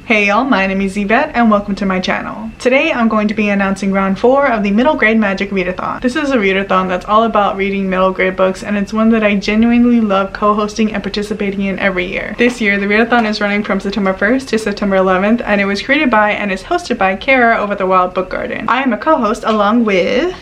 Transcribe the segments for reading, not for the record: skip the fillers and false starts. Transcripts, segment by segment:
Hey y'all, my name is Yvette and welcome to my channel. Today I'm going to be announcing round 4 of the middle grade magic readathon. This is a readathon that's all about reading middle grade books, and it's one that I genuinely love co-hosting and participating in every year. This year the readathon is running from September 1st to September 11th, and it was created by and is hosted by Kara over at the Wild Book Garden. I am a co-host along with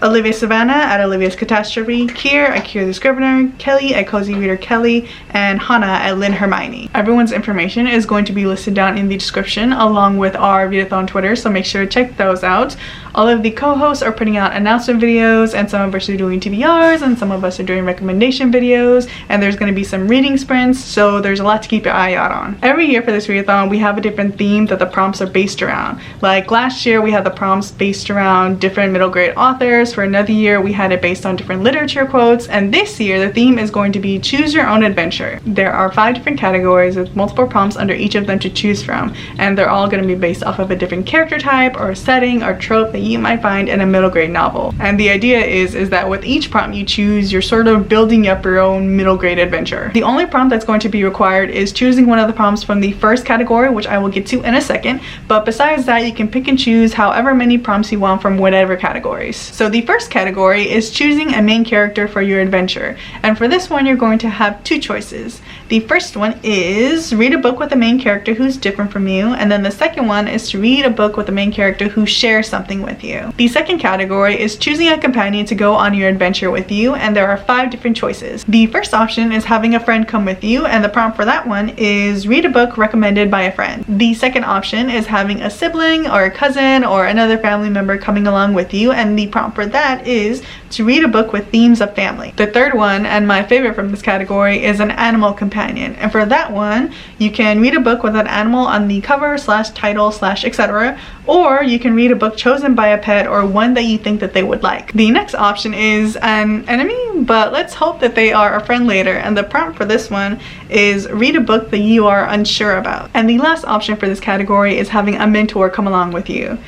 Olivia Savannah at Olivia's Catastrophe, Kier at Kier the Scrivener, Kelly at Cozy Reader Kelly, and Hannah at Lynn Hermione. Everyone's information is going to be listed down in the description along with our readathon Twitter, so make sure to check those out. All of the co-hosts are putting out announcement videos, and some of us are doing TBRs, and some of us are doing recommendation videos, and there's going to be some reading sprints, so there's a lot to keep your eye out on. Every year for this readathon we have a different theme that the prompts are based around. Like last year we had the prompts based around different middle grade authors. For another year we had it based on different literature quotes, and this year the theme is going to be choose your own adventure. There are 5 different categories with multiple prompts under each of them to choose from, and they're all going to be based off of a different character type or setting or trope that you might find in a middle grade novel. And the idea is that with each prompt you choose, you're sort of building up your own middle grade adventure. The only prompt that's going to be required is choosing one of the prompts from the first category, which I will get to in a second, but besides that you can pick and choose however many prompts you want from whatever categories. So the first category is choosing a main character for your adventure, and for this one you're going to have 2 choices. The first one is read a book with a main character who's different from you, and then the second one is to read a book with a main character who shares something with you. The second category is choosing a companion to go on your adventure with you, and there are 5 different choices. The first option is having a friend come with you, and the prompt for that one is read a book recommended by a friend. The second option is having a sibling or a cousin or another family member coming along with you, and the prompt for that is to read a book with themes of family. The third one, and my favorite from this category, is an animal companion, and for that one you can read a book with an animal on the cover / title / etc., or you can read a book chosen by a pet or one that you think that they would like. The next option is an enemy, but let's hope that they are a friend later, and the prompt for this one is read a book that you are unsure about. And the last option for this category is having a mentor come along with you.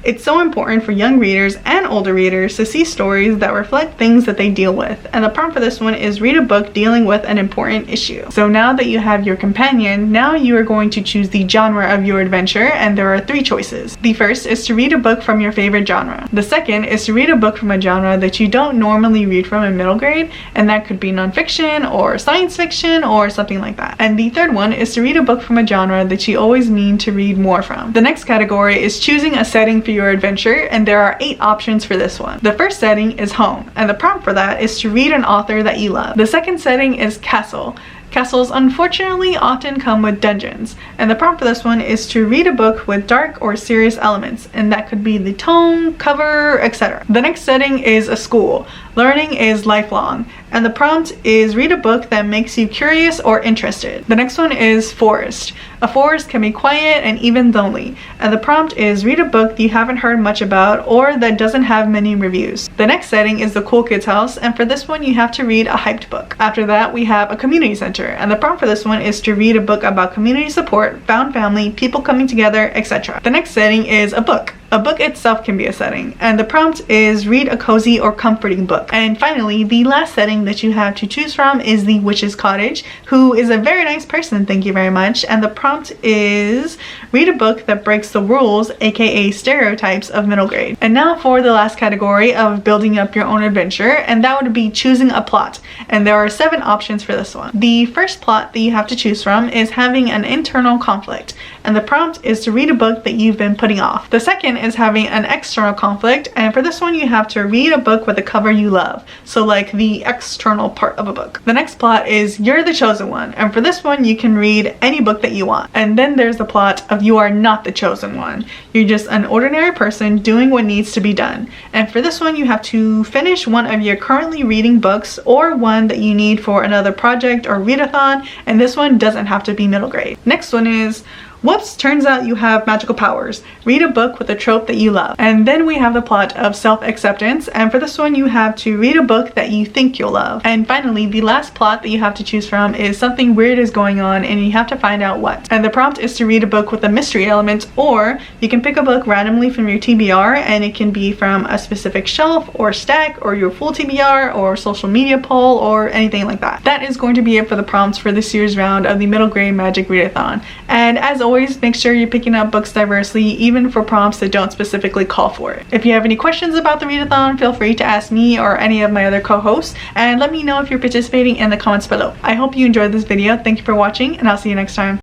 It's so important for young readers and older readers to see stories that reflect things that they deal with, and the prompt for this one is read a book dealing with an important issue. So now that you have your companion, now you are going to choose the genre of your adventure, and there are 3 choices. The first is to read a book from your favorite genre. The second is to read a book from a genre that you don't normally read from in middle grade, and that could be nonfiction or science fiction or something like that. And the third one is to read a book from a genre that you always mean to read more from. The next category is choosing a setting for your adventure, and there are 8 options for this one. The first setting is home, and the prompt for that is to read an author that you love. The second setting is castle. Castles unfortunately often come with dungeons, and the prompt for this one is to read a book with dark or serious elements, and that could be the tone, cover, etc. The next setting is a school. Learning is lifelong, and the prompt is read a book that makes you curious or interested. The next one is forest. A forest can be quiet and even lonely, and the prompt is read a book that you haven't heard much about or that doesn't have many reviews. The next setting is the cool kids house, and for this one you have to read a hyped book. After that we have a community center, and the prompt for this one is to read a book about community support, found family, people coming together, etc. The next setting is a book. A book itself can be a setting, and the prompt is read a cozy or comforting book. And finally, the last setting that you have to choose from is the witch's cottage, who is a very nice person, thank you very much, and the prompt is read a book that breaks the rules, aka stereotypes, of middle grade. And now for the last category of building up your own adventure, and that would be choosing a plot, and there are 7 options for this one. The first plot that you have to choose from is having an internal conflict, and the prompt is to read a book that you've been putting off. The second is having an external conflict, and for this one you have to read a book with a cover you love, so like the external part of a book. The next plot is you're the chosen one, and for this one you can read any book that you want. And then there's the plot of you are not the chosen one. You're just an ordinary person doing what needs to be done, and for this one you have to finish one of your currently reading books or one that you need for another project or readathon, and this one doesn't have to be middle grade. Next one is whoops, turns out you have magical powers. Read a book with a trope that you love. And then we have the plot of self-acceptance, and for this one you have to read a book that you think you'll love. And finally, the last plot that you have to choose from is something weird is going on and you have to find out what. And the prompt is to read a book with a mystery element, or you can pick a book randomly from your TBR, and it can be from a specific shelf or stack or your full TBR or social media poll or anything like that. That is going to be it for the prompts for this year's round of the middle grade magic readathon. And as always, make sure you're picking up books diversely, even for prompts that don't specifically call for it. If you have any questions about the readathon, feel free to ask me or any of my other co-hosts, and let me know if you're participating in the comments below. I hope you enjoyed this video. Thank you for watching, and I'll see you next time.